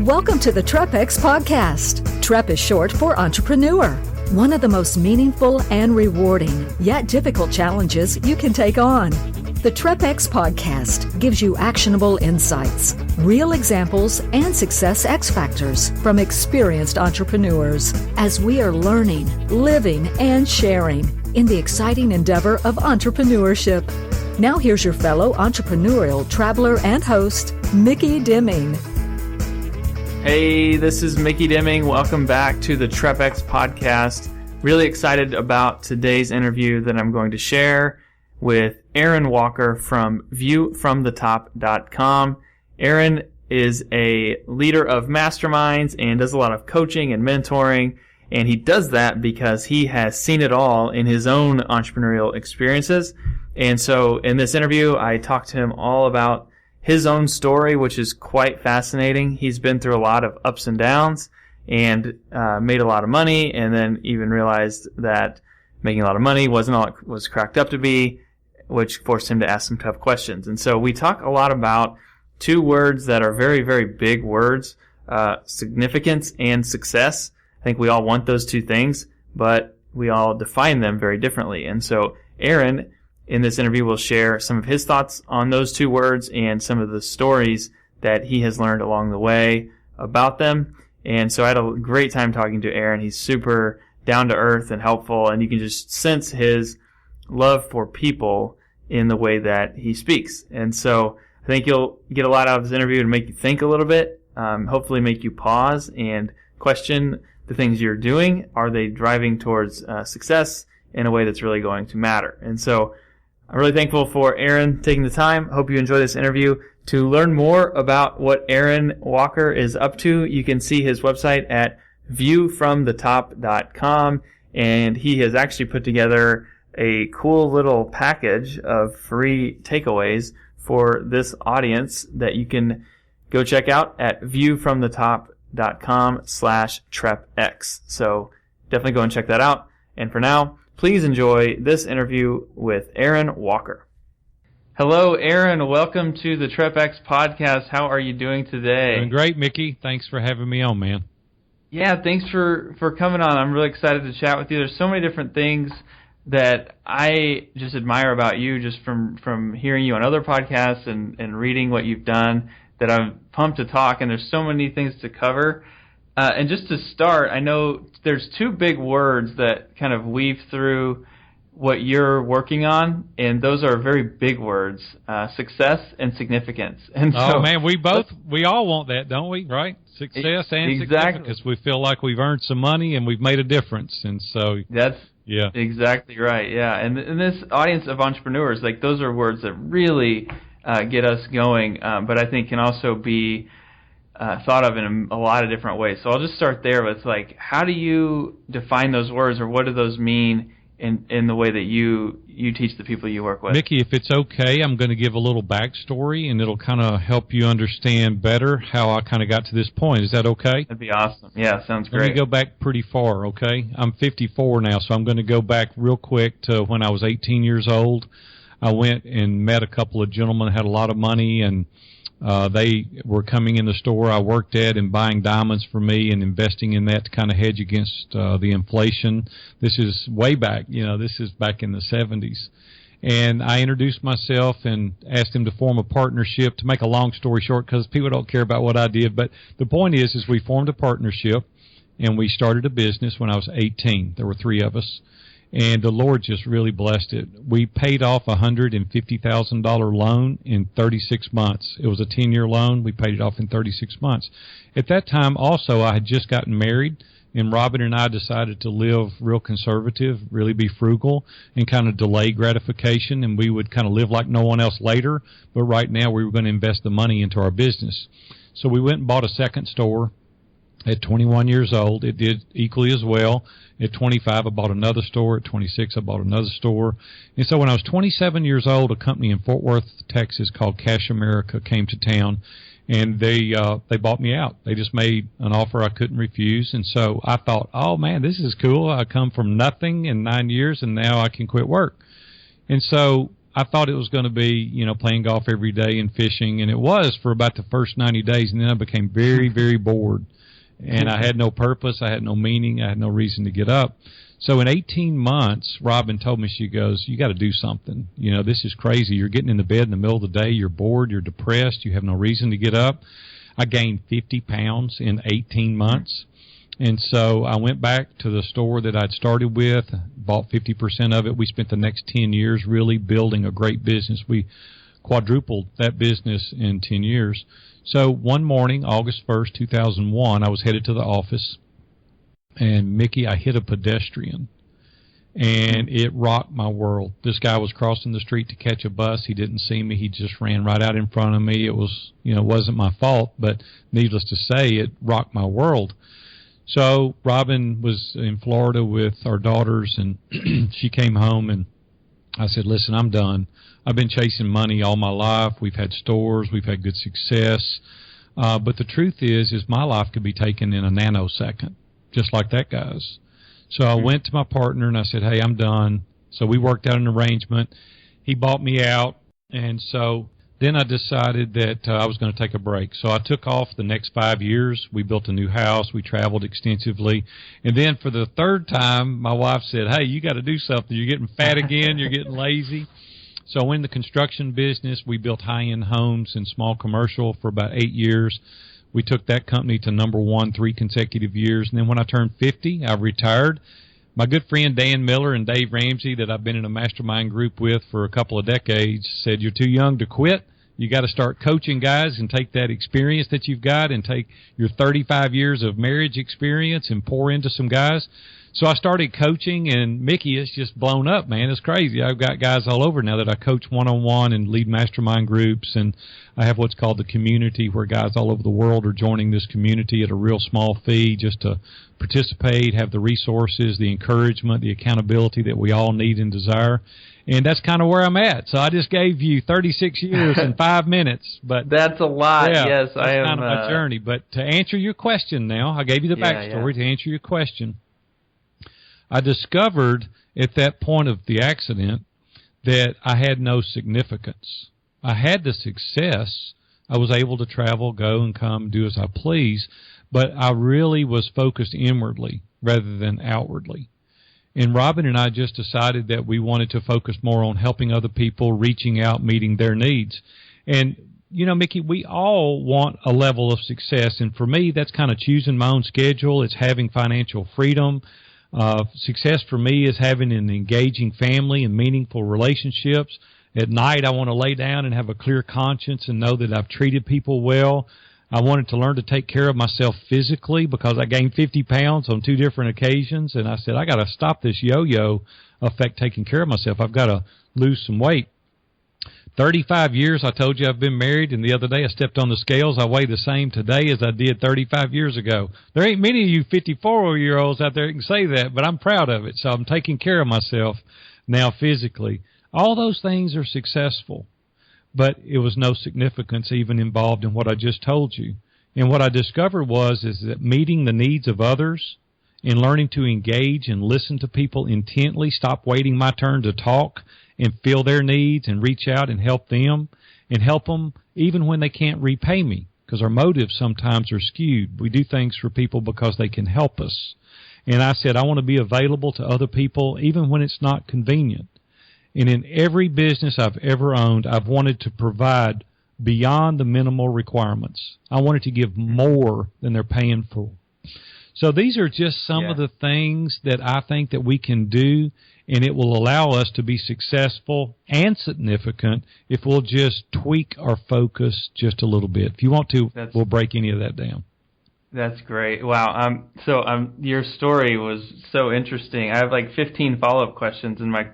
Welcome to the TREPX Podcast. TREP is short for entrepreneur. One of the most meaningful and rewarding, yet difficult challenges you can take on. The TREPX Podcast gives you actionable insights, real examples, and success X factors from experienced entrepreneurs as we are learning, living, and sharing in the exciting endeavor of entrepreneurship. Now here's your fellow entrepreneurial traveler and host, Micky Deming. Hey, this is Micky Deming. Welcome back to the TREPX Podcast. Really excited about today's interview that I'm going to share with Aaron Walker from viewfromthetop.com. Aaron is a leader of masterminds and does a lot of coaching and mentoring, and he does that because he has seen it all in his own entrepreneurial experiences. And so in this interview, I talked to him all about his own story, which is quite fascinating. He's been through a lot of ups and downs and made a lot of money, and then even realized that making a lot of money wasn't all it was cracked up to be, which forced him to ask some tough questions. And so we talk a lot about two words that are very, very big words, significance and success. I think we all want those two things, but we all define them very differently. And so Aaron, in this interview, will share some of his thoughts on those two words and some of the stories that he has learned along the way about them. And so I had a great time talking to Aaron. He's super down to earth and helpful, and you can just sense his love for people in the way that he speaks. And so I think you'll get a lot out of this interview to make you think a little bit, hopefully make you pause and question the things you're doing. Are they driving towards success in a way that's really going to matter? And so I'm really thankful for Aaron taking the time. Hope you enjoy this interview. To learn more about what Aaron Walker is up to, you can see his website at viewfromthetop.com, and he has actually put together a cool little package of free takeaways for this audience that you can go check out at viewfromthetop.com/TREPX. So definitely go and check that out. And for now, please enjoy this interview with Aaron Walker. Hello, Aaron. Welcome to the TREPX Podcast. How are you doing today? Doing great, Micky. Thanks for having me on, man. Yeah, thanks for coming on. I'm really excited to chat with you. There's so many different things that I just admire about you just from hearing you on other podcasts and reading what you've done that I'm pumped to talk, and there's so many things to cover. And just to start, I know there's two big words that kind of weave through what you're working on, and those are very big words, success and significance. And so, man, we all want that, don't we, right? Success and significance. We feel like we've earned some money and we've made a difference, and so that's exactly right, yeah. And in this audience of entrepreneurs, like those are words that really get us going, but I think can also be thought of in a lot of different ways. So I'll just start there with, like, how do you define those words, or what do those mean in the way that you teach the people you work with? Micky, if it's okay, I'm going to give a little backstory, and it'll kind of help you understand better how I kind of got to this point. Is that okay? That'd be awesome. Yeah, sounds great. Let me go back pretty far, okay? I'm 54 now, so I'm going to go back real quick to when I was 18 years old. I went and met a couple of gentlemen who had a lot of money, and they were coming in the store I worked at and buying diamonds for me and investing in that to kind of hedge against the inflation. This is way back, this is back in the 70s. And I introduced myself and asked them to form a partnership. To make a long story short, because people don't care about what I did, but the point is we formed a partnership, and we started a business when I was 18. There were three of us. And the Lord just really blessed it. We paid off a $150,000 loan in 36 months. It was a 10-year loan. We paid it off in 36 months. At that time, also, I had just gotten married, and Robin and I decided to live real conservative, really be frugal, and kind of delay gratification, and we would kind of live like no one else later. But right now, we were going to invest the money into our business. So we went and bought a second store. At 21 years old, it did equally as well. At 25, I bought another store. At 26, I bought another store. And so when I was 27 years old, a company in Fort Worth, Texas called Cash America came to town, and they bought me out. They just made an offer I couldn't refuse. And so I thought, oh, man, this is cool. I come from nothing in 9 years, and now I can quit work. And so I thought it was going to be, playing golf every day and fishing, and it was for about the first 90 days, and then I became very, very bored, and I had no purpose, I had no meaning, I had no reason to get up. So in 18 months, Robin told me, she goes, you got to do something. This is crazy. You're getting into bed in the middle of the day, you're bored, you're depressed, you have no reason to get up. I gained 50 pounds in 18 months. And so I went back to the store that I'd started with, bought 50% of it. We spent the next 10 years really building a great business. We quadrupled that business in 10 years. So one morning, August 1st, 2001, I was headed to the office. And, Mickey, I hit a pedestrian. And it rocked my world. This guy was crossing the street to catch a bus. He didn't see me. He just ran right out in front of me. It was, wasn't my fault. But needless to say, it rocked my world. So Robin was in Florida with our daughters, and she came home, and I said, listen, I'm done. I've been chasing money all my life. We've had stores. We've had good success. But the truth is my life could be taken in a nanosecond, just like that guy's. So I went to my partner, and I said, hey, I'm done. So we worked out an arrangement. He bought me out, and so then I decided that I was going to take a break. So I took off the next 5 years. We built a new house. We traveled extensively. And then for the third time, my wife said, hey, you got to do something. You're getting fat again. You're getting lazy. So in the construction business, we built high-end homes and small commercial for about 8 years. We took that company to number 1 3 consecutive years. And then when I turned 50, I retired. My good friend Dan Miller and Dave Ramsey, that I've been in a mastermind group with for a couple of decades, said, you're too young to quit. You got to start coaching guys and take that experience that you've got and take your 35 years of marriage experience and pour into some guys. So I started coaching, and Mickey, it's just blown up, man. It's crazy. I've got guys all over now that I coach one-on-one and lead mastermind groups, and I have what's called the community, where guys all over the world are joining this community at a real small fee just to participate, have the resources, the encouragement, the accountability that we all need and desire. And that's kind of where I'm at. So I just gave you 36 years in 5 minutes. But that's a lot. Yeah, yes, that's kind of my journey. But to answer your question now, I gave you the backstory. To answer your question, I discovered at that point of the accident that I had no significance. I had the success. I was able to travel, go and come, do as I please, but I really was focused inwardly rather than outwardly. And Robin and I just decided that we wanted to focus more on helping other people, reaching out, meeting their needs. And, Mickey, we all want a level of success. And for me, that's kind of choosing my own schedule. It's having financial freedom. Success for me is having an engaging family and meaningful relationships. At night, I want to lay down and have a clear conscience and know that I've treated people well. I wanted to learn to take care of myself physically because I gained 50 pounds on 2 different occasions, and I said, I got to stop this yo-yo effect taking care of myself. I've got to lose some weight. 35 years, I told you I've been married, and the other day I stepped on the scales. I weigh the same today as I did 35 years ago. There ain't many of you 54-year-olds out there that can say that, but I'm proud of it. So I'm taking care of myself now physically. All those things are successful, but it was no significance even involved in what I just told you. And what I discovered is that meeting the needs of others and learning to engage and listen to people intently, stop waiting my turn to talk, and feel their needs and reach out and help them even when they can't repay me, because our motives sometimes are skewed. We do things for people because they can help us. And I said, I want to be available to other people even when it's not convenient. And in every business I've ever owned, I've wanted to provide beyond the minimal requirements. I wanted to give more than they're paying for. So these are just some of the things that I think that we can do, and it will allow us to be successful and significant if we'll just tweak our focus just a little bit. If you want to, we'll break any of that down. That's great. Wow. Your story was so interesting. I have like 15 follow-up questions, and my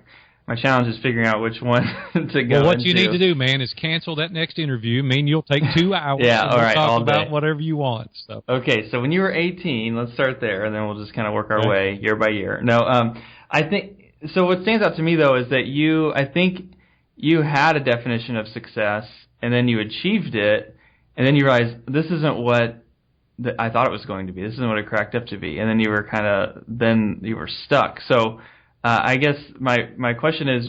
challenge is figuring out which one to go Well, what into. you need to do, man, is cancel that next interview. You'll take 2 hours and we'll talk talk all about day. whatever you want. So. Okay, so when you were 18, let's start there, and then we'll just kind of work our way year by year. No, I think so. What stands out to me though is that I think you had a definition of success, and then you achieved it, and then you realized this isn't what I thought it was going to be. This isn't what it cracked up to be, and then you were stuck. So I guess my question is,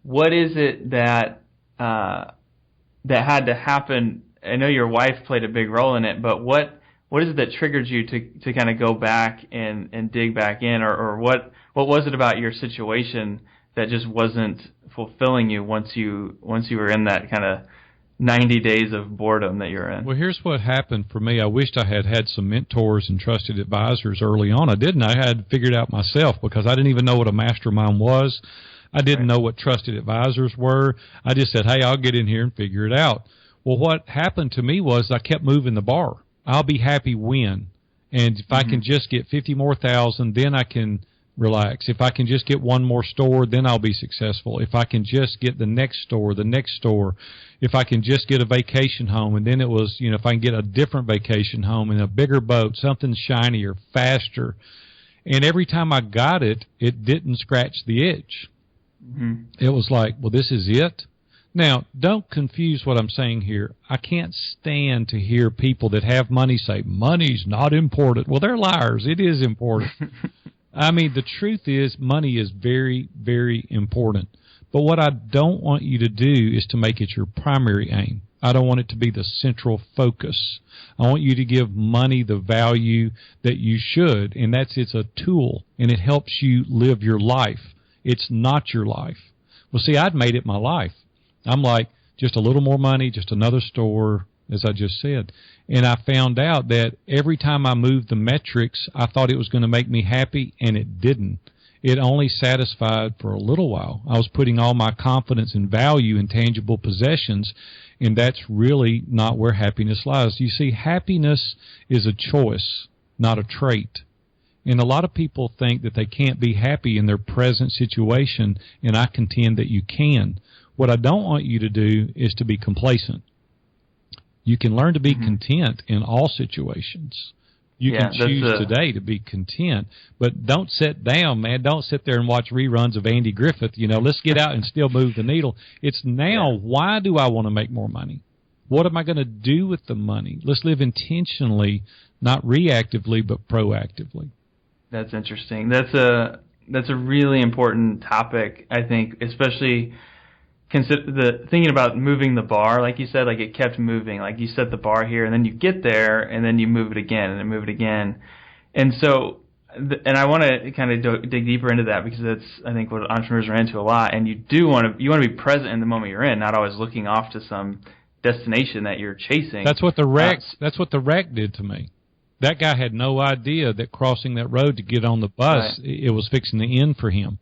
what is it that had to happen? I know your wife played a big role in it, but what is it that triggered you to kind of go back and dig back in, or what was it about your situation that just wasn't fulfilling you once you were in that kind of 90 days of boredom that you're in? Well, here's what happened for me. I wished I had some mentors and trusted advisors early on. I didn't. I had figured out myself because I didn't even know what a mastermind was. I didn't know what trusted advisors were. I just said, hey, I'll get in here and figure it out. Well, what happened to me was I kept moving the bar. I'll be happy when. And if I can just get 50 more thousand, then I can relax. If I can just get one more store, then I'll be successful. If I can just get the next store, if I can just get a vacation home, and then it was, if I can get a different vacation home in a bigger boat, something shinier, faster. And every time I got it, it didn't scratch the itch. It was like, well, this is it. Now, don't confuse what I'm saying here. I can't stand to hear people that have money say, money's not important. Well, they're liars. It is important. I mean, the truth is money is very, very important. But what I don't want you to do is to make it your primary aim. I don't want it to be the central focus. I want you to give money the value that you should, and it's a tool, and it helps you live your life. It's not your life. Well, see, I'd made it my life. I'm like, just a little more money, just another store, as I just said. And I found out that every time I moved the metrics, I thought it was going to make me happy, and it didn't. It only satisfied for a little while. I was putting all my confidence and value in tangible possessions, and that's really not where happiness lies. You see, happiness is a choice, not a trait. And a lot of people think that they can't be happy in their present situation, and I contend that you can. What I don't want you to do is to be complacent. You can learn to be content in all situations. You can choose today to be content, but don't sit down, man. Don't sit there and watch reruns of Andy Griffith. Let's get out and still move the needle. It's now, why do I want to make more money? What am I going to do with the money? Let's live intentionally, not reactively, but proactively. That's interesting. That's a really important topic, I think, especially thinking about moving the bar, like you said, like it kept moving. Like you set the bar here, and then you get there, and then you move it again, and then move it again. And so, and I want to kind of dig deeper into that because that's, I think, what entrepreneurs run into a lot. And you want to be present in the moment you're in, not always looking off to some destination that you're chasing. That's what the wreck did to me. That guy had no idea that crossing that road to get on the bus, it was fixing to end for him.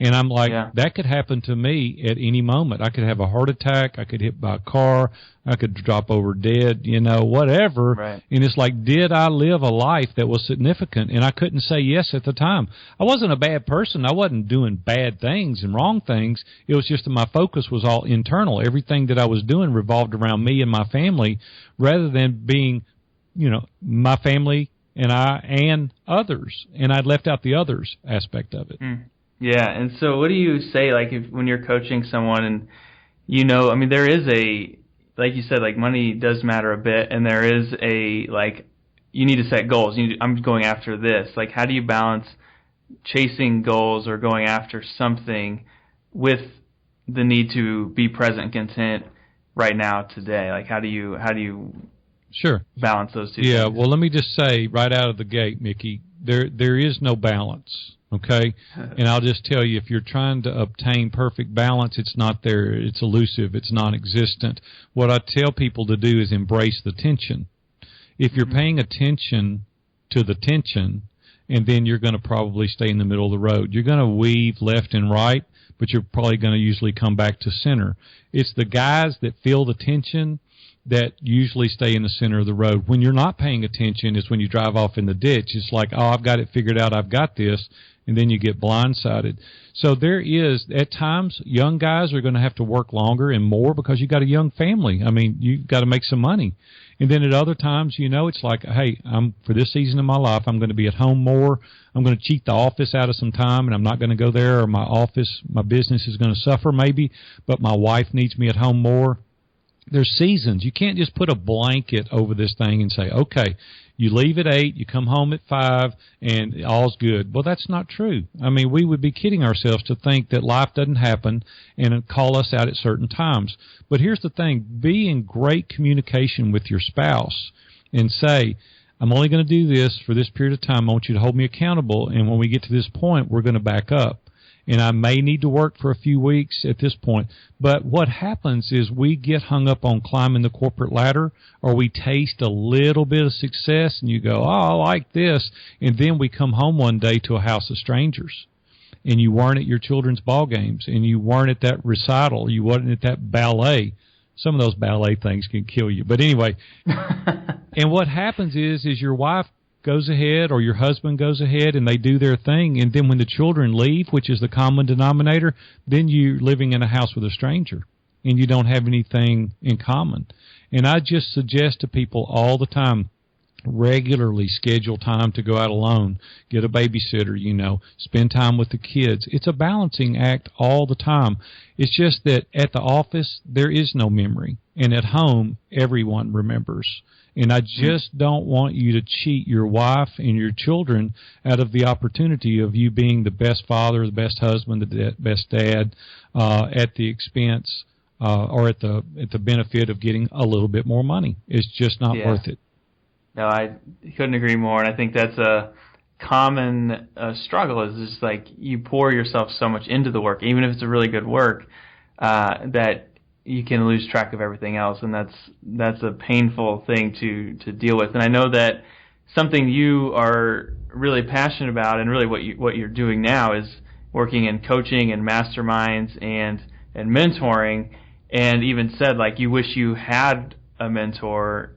And I'm like, that could happen to me at any moment. I could have a heart attack. I could hit by a car. I could drop over dead, whatever. Right. And it's like, did I live a life that was significant? And I couldn't say yes at the time. I wasn't a bad person. I wasn't doing bad things and wrong things. It was just that my focus was all internal. Everything that I was doing revolved around me and my family rather than being, my family and I and others. And I'd left out the others aspect of it. Yeah, and so what do you say, like, when you're coaching someone and, there is like you said, like, money does matter a bit, and there is you need to set goals. I'm going after this. Like, how do you balance chasing goals or going after something with the need to be present and content right now, today? Like, how do you Sure balance those two things? things? Well, let me just say right out of the gate, Mickey, there is no balance. Okay? And I'll just tell you, if you're trying to obtain perfect balance, it's not there. It's elusive. It's non-existent. What I tell people to do is embrace the tension. If you're paying attention to the tension, and then you're going to probably stay in the middle of the road. You're going to weave left and right, but you're probably going to usually come back to center. It's the guys that feel the tension that usually stay in the center of the road. When you're not paying attention is when you drive off in the ditch. It's like, oh, I've got it figured out, I've got this, and then you get blindsided. So there is, at times, young guys are going to have to work longer and more because you've got a young family. You've got to make some money. And then at other times, it's like, hey, for this season of my life, I'm going to be at home more. I'm going to cheat the office out of some time, and I'm not going to go there, or my business is going to suffer maybe, but my wife needs me at home more. There's seasons. You can't just put a blanket over this thing and say, okay, You leave at 8, you come home at 5, and all's good. Well, that's not true. I mean, we would be kidding ourselves to think that life doesn't happen and call us out at certain times. But here's the thing. Be in great communication with your spouse and say, I'm only going to do this for this period of time. I want you to hold me accountable, and when we get to this point, we're going to back up. And I may need to work for a few weeks at this point. But what happens is we get hung up on climbing the corporate ladder, or we taste a little bit of success, and you go, oh, I like this. And then we come home one day to a house of strangers, and you weren't at your children's ball games, and you weren't at that recital, you weren't at that ballet. Some of those ballet things can kill you. But anyway, and what happens is your wife goes ahead or your husband goes ahead and they do their thing, and then when the children leave, which is the common denominator, then you're living in a house with a stranger and you don't have anything in common. And I just suggest to people all the time, regularly schedule time to go out alone, get a babysitter, spend time with the kids. It's a balancing act all the time. It's just that at the office, there is no memory, and at home, everyone remembers. And I just don't want you to cheat your wife and your children out of the opportunity of you being the best father, the best husband, the best dad, at the expense or at the benefit of getting a little bit more money. It's just not worth it. No, I couldn't agree more. And I think that's a common struggle, is just like you pour yourself so much into the work, even if it's a really good work, that you can lose track of everything else, and that's a painful thing to deal with. And I know that something you are really passionate about, and really what you're doing now, is working in coaching and masterminds and mentoring, and even said like you wish you had a mentor,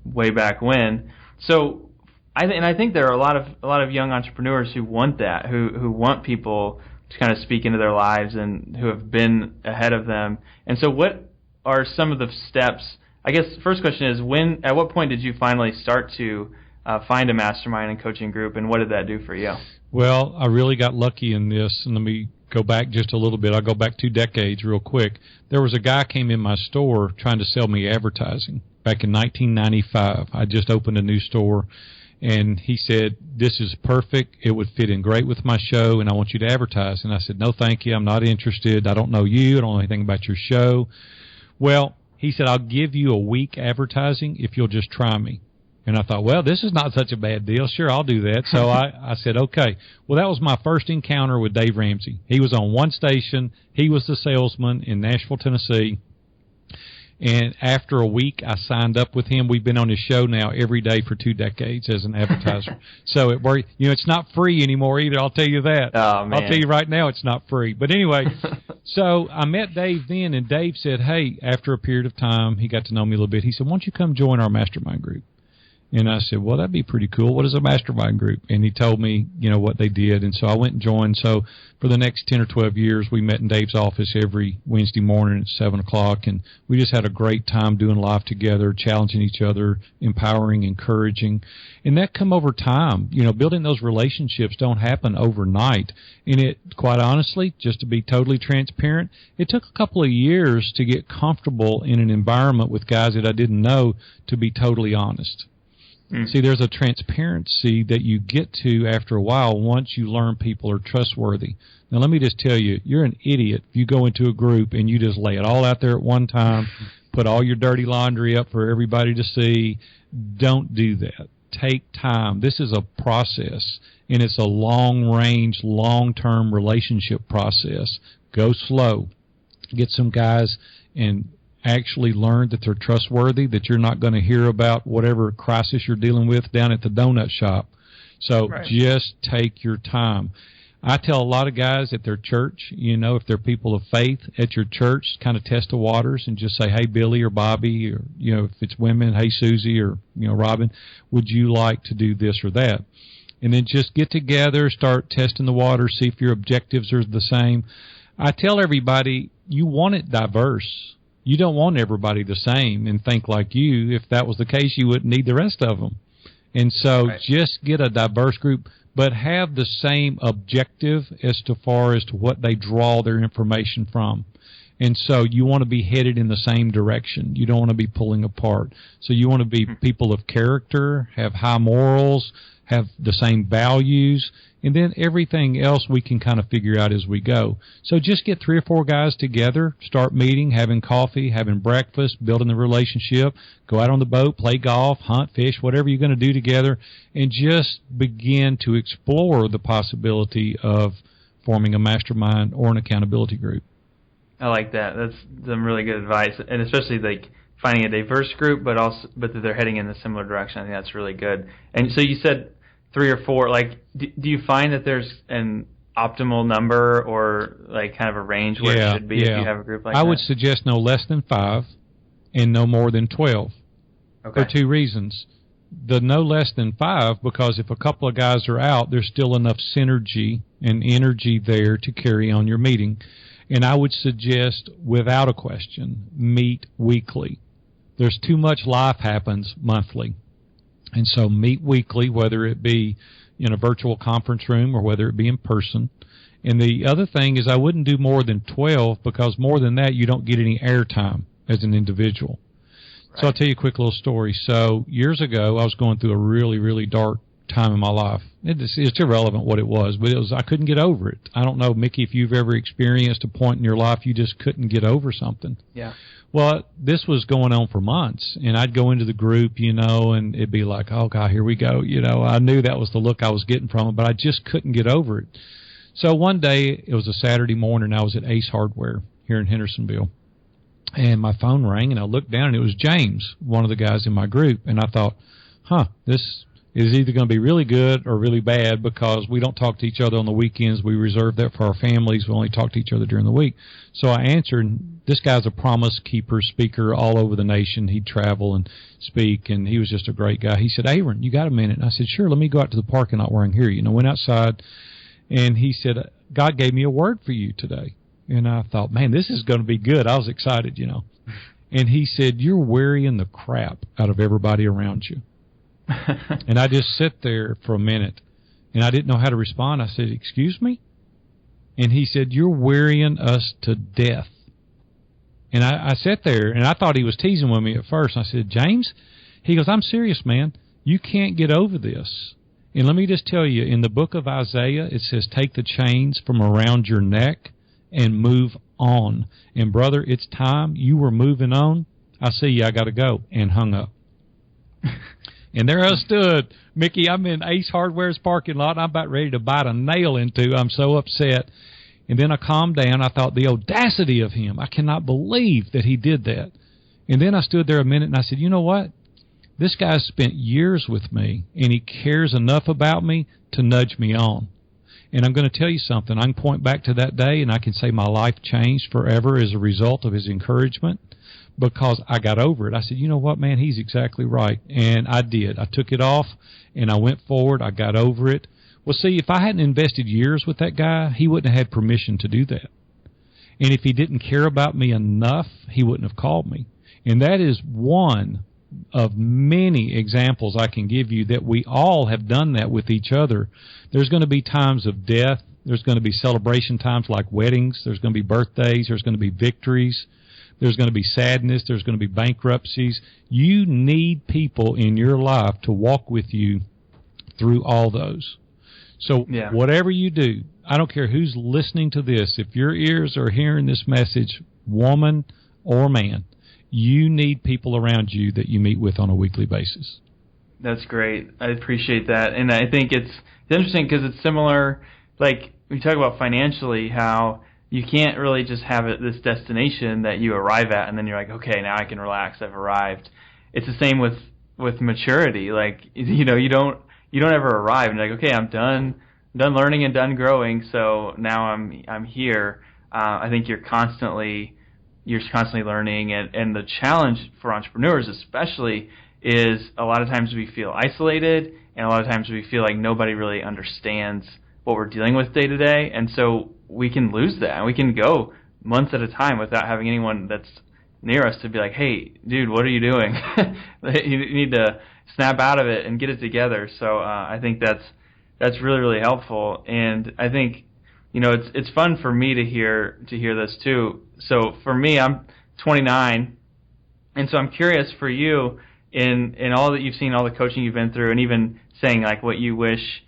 way back when. So I think there are a lot of young entrepreneurs who want that, who want people to kind of speak into their lives and who have been ahead of them. And so what are some of the steps? I guess the first question is, at what point did you finally start to find a mastermind and coaching group, and what did that do for you? Well, I really got lucky in this, and let me go back just a little bit. I'll go back 2 decades real quick. There was a guy came in my store trying to sell me advertising back in 1995. I just opened a new store. And he said, this is perfect. It would fit in great with my show, and I want you to advertise. And I said, no, thank you. I'm not interested. I don't know you. I don't know anything about your show. Well, he said, I'll give you a week advertising if you'll just try me. And I thought, well, this is not such a bad deal. Sure, I'll do that. So I said, okay. Well, that was my first encounter with Dave Ramsey. He was on one station. He was the salesman in Nashville, Tennessee. And after a week, I signed up with him. We've been on his show now every day for 2 decades as an advertiser. So it worked. It's not free anymore either. I'll tell you that. Oh, man. I'll tell you right now, it's not free. But anyway, so I met Dave then, and Dave said, hey, after a period of time, he got to know me a little bit. He said, why don't you come join our mastermind group? And I said, well, that'd be pretty cool. What is a mastermind group? And he told me, what they did. And so I went and joined. So for the next 10 or 12 years, we met in Dave's office every Wednesday morning at 7 o'clock. And we just had a great time doing life together, challenging each other, empowering, encouraging. And that come over time. Building those relationships don't happen overnight. And it, quite honestly, just to be totally transparent, it took a couple of years to get comfortable in an environment with guys that I didn't know, to be totally honest. See, there's a transparency that you get to after a while once you learn people are trustworthy. Now, let me just tell you, you're an idiot if you go into a group and you just lay it all out there at one time, put all your dirty laundry up for everybody to see. Don't do that. Take time. This is a process, and it's a long-range, long-term relationship process. Go slow. Get some guys and actually learn that they're trustworthy, that you're not going to hear about whatever crisis you're dealing with down at the donut shop. So Just take your time. I tell a lot of guys at their church, if they're people of faith at your church, kind of test the waters and just say, hey, Billy or Bobby, or, if it's women, hey, Susie or, Robin, would you like to do this or that? And then just get together, start testing the waters, see if your objectives are the same. I tell everybody, you want it diverse. You don't want everybody the same and think like you. If that was the case, you wouldn't need the rest of them. And so just get a diverse group, but have the same objective as far as to what they draw their information from. And so you want to be headed in the same direction. You don't want to be pulling apart. So you want to be people of character, have high morals, have the same values, and then everything else we can kind of figure out as we go. So just get 3 or 4 guys together, start meeting, having coffee, having breakfast, building the relationship, go out on the boat, play golf, hunt, fish, whatever you're going to do together, and just begin to explore the possibility of forming a mastermind or an accountability group. I like that. That's some really good advice, and especially like finding a diverse group, but that they're heading in a similar direction. I think that's really good. And so you said 3 or 4. Like, do you find that there's an optimal number or like kind of a range where it should be if you have a group like that? I would suggest no less than 5 and no more than 12 for 2 reasons. The no less than 5, because if a couple of guys are out, there's still enough synergy and energy there to carry on your meeting. And I would suggest, without a question, meet weekly. There's too much life happens monthly. And so meet weekly, whether it be in a virtual conference room or whether it be in person. And the other thing is I wouldn't do more than 12, because more than that, you don't get any airtime as an individual. Right. So I'll tell you a quick little story. So years ago, I was going through a really, really dark time in my life. It's irrelevant what it was, but I couldn't get over it. I don't know, Mickey, if you've ever experienced a point in your life you just couldn't get over something. Yeah. Well, this was going on for months, and I'd go into the group, and it'd be like, oh, God, here we go. I knew that was the look I was getting from it, but I just couldn't get over it. So one day, it was a Saturday morning, I was at Ace Hardware here in Hendersonville, and my phone rang, and I looked down, and it was James, one of the guys in my group, and I thought, this is either going to be really good or really bad, because we don't talk to each other on the weekends. We reserve that for our families. We only talk to each other during the week. So I answered. This guy's a promise keeper, speaker all over the nation. He'd travel and speak, and he was just a great guy. He said, Aaron, you got a minute? And I said, sure, let me go out to the parking lot where I can hear you. Went outside, and he said, God gave me a word for you today. And I thought, man, this is going to be good. I was excited, And he said, you're worrying the crap out of everybody around you. And I just sit there for a minute, and I didn't know how to respond. I said, excuse me? And he said, you're wearying us to death. And I sat there, and I thought he was teasing with me at first. I said, James? He goes, I'm serious, man. You can't get over this. And let me just tell you, in the book of Isaiah, it says, take the chains from around your neck and move on. And, brother, it's time. You were moving on. I see you. I got to go. And hung up. And there I stood, Mickey, I'm in Ace Hardware's parking lot, and I'm about ready to bite a nail into. I'm so upset. And then I calmed down. I thought, the audacity of him. I cannot believe that he did that. And then I stood there a minute, and I said, you know what? This guy's spent years with me, and he cares enough about me to nudge me on. And I'm going to tell you something. I can point back to that day, and I can say my life changed forever as a result of his encouragement, because I got over it. I said, you know what, man, he's exactly right. And I did. I took it off, and I went forward. I got over it. Well, see, if I hadn't invested years with that guy, he wouldn't have had permission to do that. And if he didn't care about me enough, he wouldn't have called me. And that is one of many examples I can give you that we all have done that with each other. There's going to be times of death. There's going to be celebration times like weddings. There's going to be birthdays. There's going to be victories. There's going to be sadness. There's going to be bankruptcies. You need people in your life to walk with you through all those. So whatever you do, I don't care who's listening to this, if your ears are hearing this message, woman or man, you need people around you that you meet with on a weekly basis. That's great. I appreciate that. And I think it's interesting because it's similar, like we talk about financially, how you can't really just have this destination that you arrive at and then you're like, okay, now I can relax, I've arrived. It's the same with maturity. Like, you don't ever arrive and you're like, okay, I'm done learning and done growing, so now I'm here. I think you're constantly learning, and the challenge for entrepreneurs especially is a lot of times we feel isolated, and a lot of times we feel like nobody really understands what we're dealing with day to day, and so we can lose that. We can go months at a time without having anyone that's near us to be like, hey, dude, what are you doing? You need to snap out of it and get it together. So I think that's really, really helpful. And I think, it's fun for me to hear this too. so for me, I'm 29, and so I'm curious for you in all that you've seen, all the coaching you've been through, and even saying like what you wish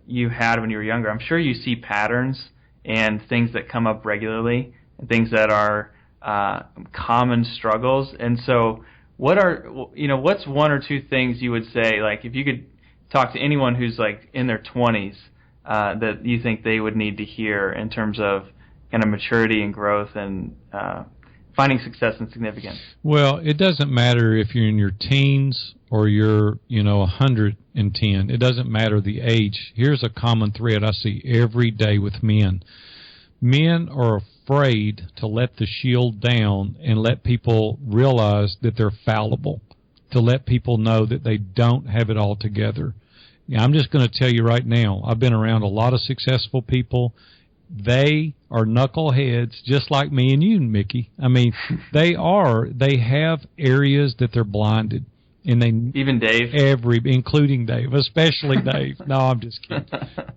you had when you were younger. I'm sure you see patterns and things that come up regularly, and things that are common struggles. And so, what's one or two things you would say, like if you could talk to anyone who's like in their 20s, that you think they would need to hear in terms of kind of maturity and growth and finding success and significance? Well, it doesn't matter if you're in your teens or you're, 110. It doesn't matter the age. Here's a common thread I see every day with men. Men are afraid to let the shield down and let people realize that they're fallible, to let people know that they don't have it all together. I'm just going to tell you right now, I've been around a lot of successful people. They are knuckleheads just like me and you, Mickey. I mean, they have areas that they're blinded. And they even Dave, including Dave, especially Dave. No, I'm just kidding.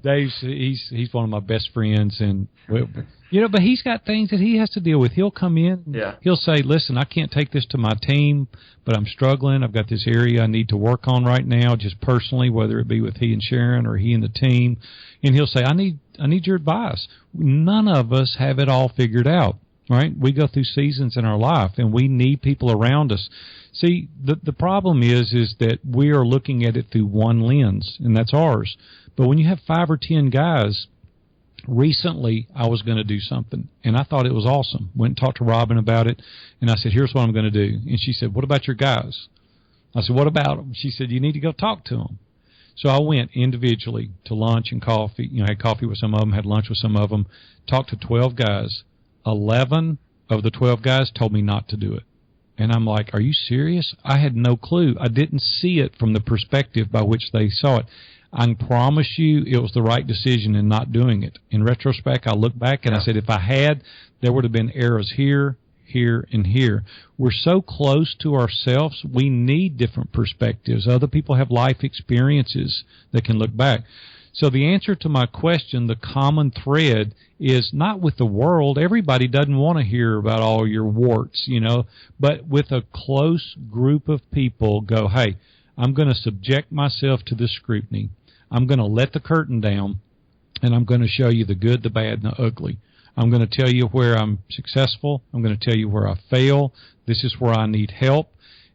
Dave's he's one of my best friends, and but he's got things that he has to deal with. He'll come in, he'll say, "Listen, I can't take this to my team, but I'm struggling. I've got this area I need to work on right now, just personally, whether it be with he and Sharon or he and the team." And he'll say, "I need your advice." None of us have it all figured out, right? We go through seasons in our life, and we need people around us. See, the problem is that we are looking at it through one lens, and that's ours. But when you have 5 or 10 guys, recently I was going to do something, and I thought it was awesome. Went and talked to Robin about it, and I said, "Here's what I'm going to do." And she said, "What about your guys?" I said, "What about them?" She said, "You need to go talk to them." So I went individually to lunch and coffee. Had coffee with some of them, had lunch with some of them, talked to 12 guys. 11 of the 12 guys told me not to do it. And I'm like, "Are you serious?" I had no clue. I didn't see it from the perspective by which they saw it. I can promise you it was the right decision in not doing it. In retrospect, I look back and I said, if I had, there would have been errors here, here, and here. We're so close to ourselves, we need different perspectives. Other people have life experiences that can look back. So the answer to my question, the common thread, is not with the world. Everybody doesn't want to hear about all your warts, but with a close group of people go, "Hey, I'm going to subject myself to this scrutiny. I'm going to let the curtain down, and I'm going to show you the good, the bad, and the ugly. I'm going to tell you where I'm successful. I'm going to tell you where I fail. This is where I need help."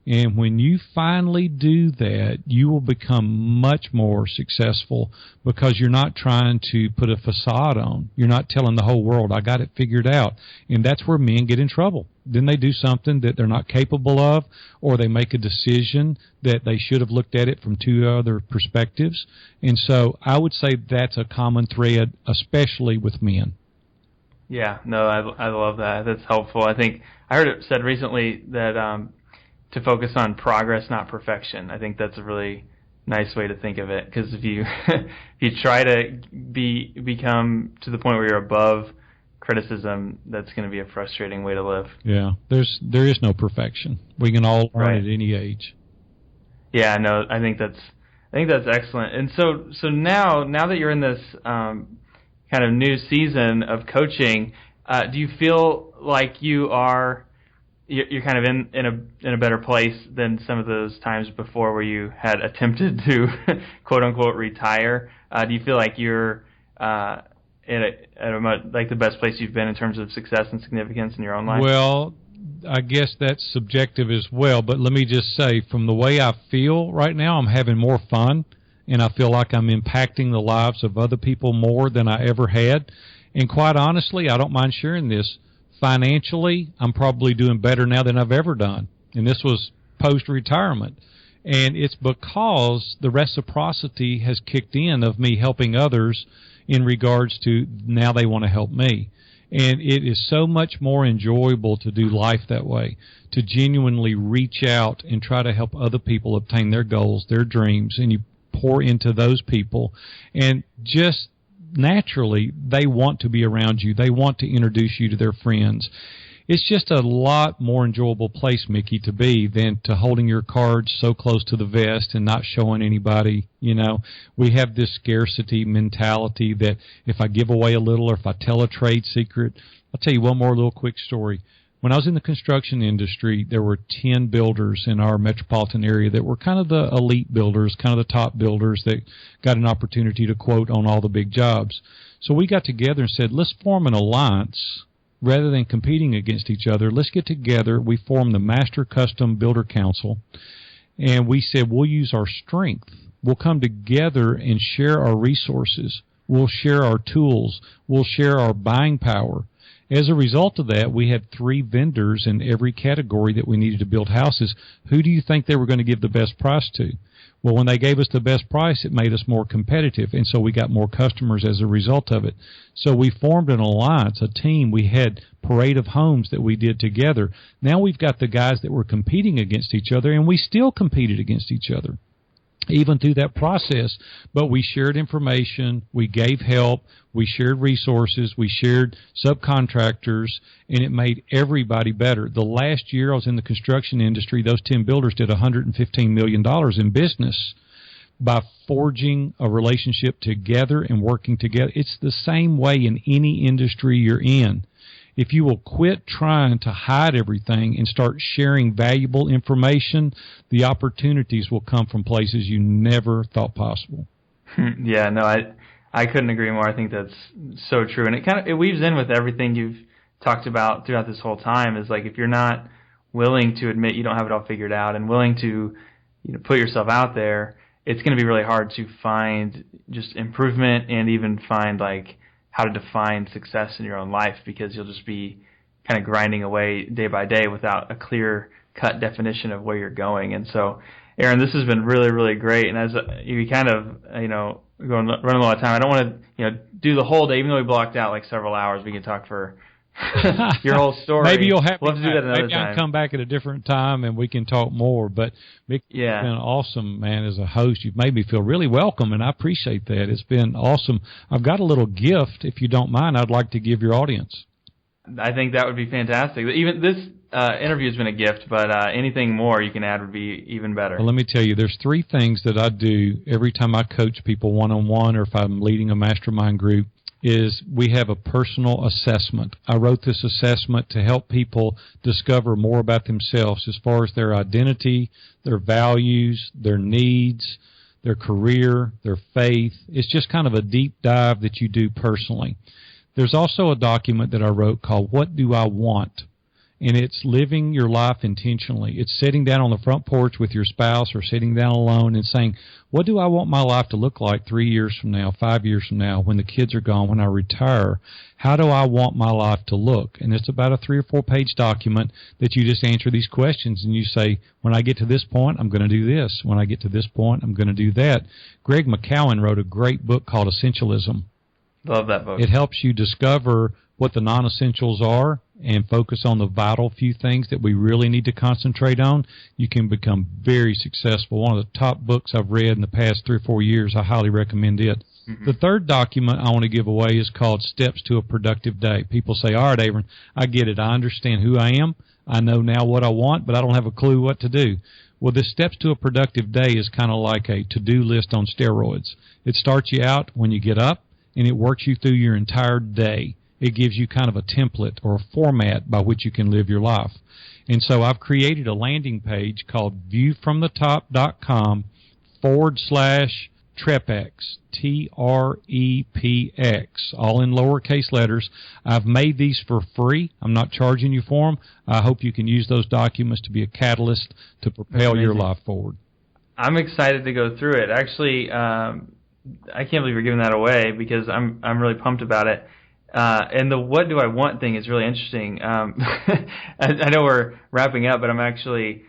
And when you finally do that, you will become much more successful because you're not trying to put a facade on. You're not telling the whole world, "I got it figured out." And that's where men get in trouble. Then they do something that they're not capable of, or they make a decision that they should have looked at it from 2 other perspectives. And so I would say that's a common thread, especially with men. Yeah, no, I love that. That's helpful. I think I heard it said recently that to focus on progress, not perfection. I think that's a really nice way to think of it, because if you try to become to the point where you're above criticism, that's going to be a frustrating way to live. Yeah, there is no perfection. We can all learn at any age. Yeah, no, I think that's excellent. And so now that you're in this kind of new season of coaching, do you feel like you're kind of in a better place than some of those times before where you had attempted to quote unquote retire? Do you feel like you're at the best place you've been in terms of success and significance in your own life? Well, I guess that's subjective as well, but let me just say, from the way I feel right now, I'm having more fun, and I feel like I'm impacting the lives of other people more than I ever had. And quite honestly, I don't mind sharing this. Financially, I'm probably doing better now than I've ever done. And this was post-retirement. And it's because the reciprocity has kicked in of me helping others in regards to now they want to help me. And it is so much more enjoyable to do life that way, to genuinely reach out and try to help other people obtain their goals, their dreams, and you pour into those people. And just naturally, they want to be around you. They want to introduce you to their friends. It's just a lot more enjoyable place, Mickey, to be than to holding your cards so close to the vest and not showing anybody. We have this scarcity mentality that if I give away a little or if I tell a trade secret, I'll tell you one more little quick story. When I was in the construction industry, there were 10 builders in our metropolitan area that were kind of the elite builders, kind of the top builders that got an opportunity to quote on all the big jobs. So we got together and said, let's form an alliance rather than competing against each other. Let's get together. We formed the Master Custom Builder Council, and we said we'll use our strength. We'll come together and share our resources. We'll share our tools. We'll share our buying power. As a result of that, we had 3 vendors in every category that we needed to build houses. Who do you think they were going to give the best price to? Well, when they gave us the best price, it made us more competitive, and so we got more customers as a result of it. So we formed an alliance, a team. We had Parade of Homes that we did together. Now we've got the guys that were competing against each other, and we still competed against each other, even through that process. But we shared information, we gave help, we shared resources, we shared subcontractors, and it made everybody better. The last year I was in the construction industry, those 10 builders did $115 million in business by forging a relationship together and working together. It's the same way in any industry you're in. If you will quit trying to hide everything and start sharing valuable information, the opportunities will come from places you never thought possible. Yeah, no, I couldn't agree more. I think that's so true. And it weaves in with everything you've talked about throughout this whole time, is like, if you're not willing to admit you don't have it all figured out and willing to, put yourself out there, it's going to be really hard to find just improvement and even find like how to define success in your own life, because you'll just be kind of grinding away day by day without a clear-cut definition of where you're going. And so, Aaron, this has been really, really great. And as you kind of, running a lot of time, I don't want to, do the whole day, even though we blocked out like several hours. We can talk for your whole story. Maybe you'll have to do that another time. Maybe I'll come back at a different time and we can talk more. But Micky, It's been awesome, man, as a host. You've made me feel really welcome, and I appreciate that. It's been awesome. I've got a little gift, if you don't mind, I'd like to give your audience. I think that would be fantastic. Even this interview has been a gift, but anything more you can add would be even better. Well, let me tell you, there's 3 things that I do every time I coach people one-on-one, or if I'm leading a mastermind group, is we have a personal assessment. I wrote this assessment to help people discover more about themselves as far as their identity, their values, their needs, their career, their faith. It's just kind of a deep dive that you do personally. There's also a document that I wrote called What Do I Want? And it's living your life intentionally. It's sitting down on the front porch with your spouse or sitting down alone and saying, what do I want my life to look like 3 years from now, 5 years from now, when the kids are gone, when I retire? How do I want my life to look? And it's about a 3 or 4 page document that you just answer these questions, and you say, when I get to this point, I'm going to do this. When I get to this point, I'm going to do that. Greg McCowan wrote a great book called Essentialism. Love that book. It helps you discover what the non-essentials are and focus on the vital few things that we really need to concentrate on. You can become very successful. One of the top books I've read in the past 3 or 4 years. I highly recommend it. Mm-hmm. The third document I want to give away is called Steps to a Productive Day. People say, all right, Aaron, I get it. I understand who I am. I know now what I want, but I don't have a clue what to do. Well, this Steps to a Productive Day is kind of like a to-do list on steroids. It starts you out when you get up, and it works you through your entire day. It gives you kind of a template or a format by which you can live your life. And so I've created a landing page called viewfromthetop.com/TREPX, TREPX, all in lowercase letters. I've made these for free. I'm not charging you for them. I hope you can use those documents to be a catalyst to propel your life forward. I'm excited to go through it. Actually, I can't believe you're giving that away, because I'm really pumped about it. And the what do I want thing is really interesting. I know we're wrapping up, but I'm actually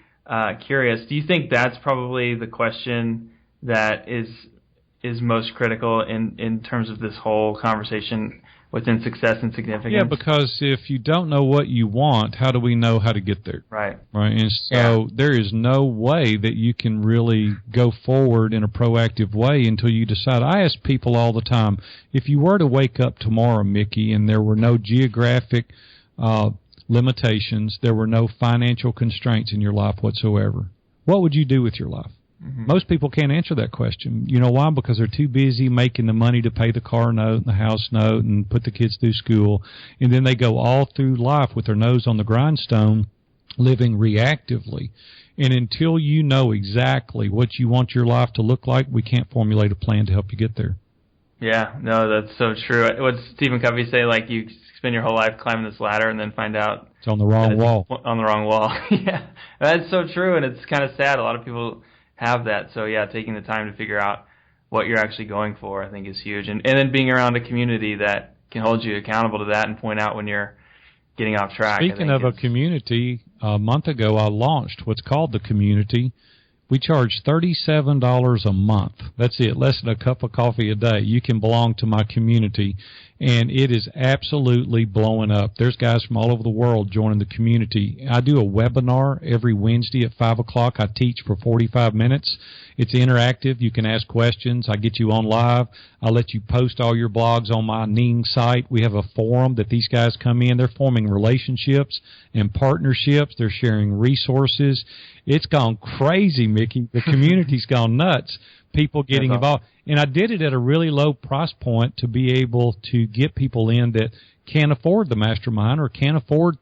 curious. Do you think that's probably the question that is most critical in terms of this whole conversation within success and significance? Yeah, because if you don't know what you want, how do we know how to get there? Right. And so there is no way that you can really go forward in a proactive way until you decide. I ask people all the time, if you were to wake up tomorrow, Micky, and there were no geographic limitations, there were no financial constraints in your life whatsoever, what would you do with your life? Most people can't answer that question. You know why? Because they're too busy making the money to pay the car note and the house note and put the kids through school. And then they go all through life with their nose on the grindstone, living reactively. And until you know exactly what you want your life to look like, we can't formulate a plan to help you get there. Yeah, no, that's so true. What does Stephen Covey say? Like, you spend your whole life climbing this ladder and then find out it's on the wrong wall. On the wrong wall. Yeah, that's so true, and it's kind of sad. A lot of people have that. So, yeah, taking the time to figure out what you're actually going for, I think, is huge. And then being around a community that can hold you accountable to that and point out when you're getting off track. Speaking of a community, a month ago I launched what's called the community. We charge $37 a month. That's it, less than a cup of coffee a day. You can belong to my community, and it is absolutely blowing up. There's guys from all over the world joining the community. I do a webinar every Wednesday at 5 o'clock. I teach for 45 minutes. It's interactive. You can ask questions. I get you on live. I let you post all your blogs on my Ning site. We have a forum that these guys come in. They're forming relationships and partnerships. They're sharing resources. It's gone crazy, Mickey. The community's gone nuts. People getting involved. And I did it at a really low price point to be able to get people in that can't afford the mastermind or can't afford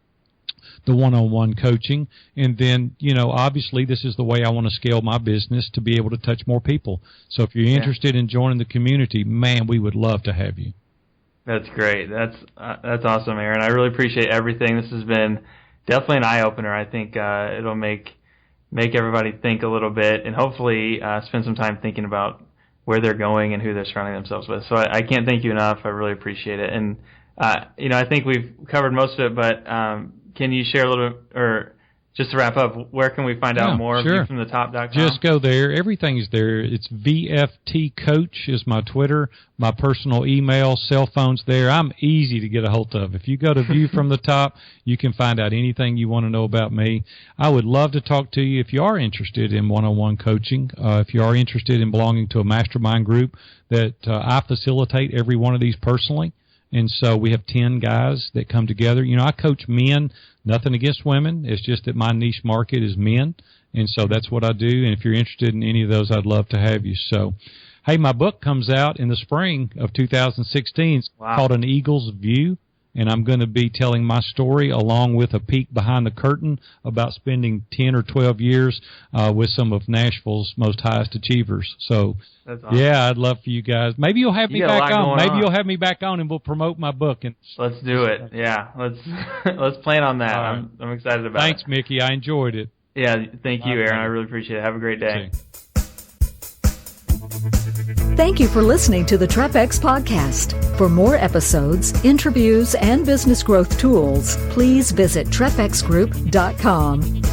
the one-on-one coaching. And then, you know, obviously this is the way I want to scale my business to be able to touch more people. So if you're interested in joining the community, man, we would love to have you. That's great. That's awesome, Aaron. I really appreciate everything. This has been definitely an eye-opener. I think it'll make everybody think a little bit and hopefully spend some time thinking about where they're going and who they're surrounding themselves with. So I can't thank you enough. I really appreciate it. And, you know, I think we've covered most of it, but can you share a little, or just to wrap up, where can we find out more of you from the top.com? Just go there. Everything's there. It's VFT Coach is my Twitter, my personal email, cell phone's there. I'm easy to get a hold of. If you go to View from the Top, you can find out anything you want to know about me. I would love to talk to you if you are interested in one-on-one coaching, if you are interested in belonging to a mastermind group that I facilitate every one of these personally. And so we have 10 guys that come together. You know, I coach men, nothing against women. It's just that my niche market is men. And so that's what I do. And if you're interested in any of those, I'd love to have you. So, hey, my book comes out in the spring of 2016. It's called An Eagle's View. And I'm going to be telling my story along with a peek behind the curtain about spending 10 or 12 years with some of Nashville's most highest achievers. So, that's awesome. Yeah, I'd love for you guys. Maybe you'll have me back on. Maybe you'll have me back on and we'll promote my book. And let's do it. Yeah, let's plan on that. Right. I'm excited about it. Thanks, Mickey. I enjoyed it. Yeah, thank you, Aaron. I really appreciate it. Have a great day. Thank you for listening to the TREPX Podcast. For more episodes, interviews, and business growth tools, please visit TREPXgroup.com.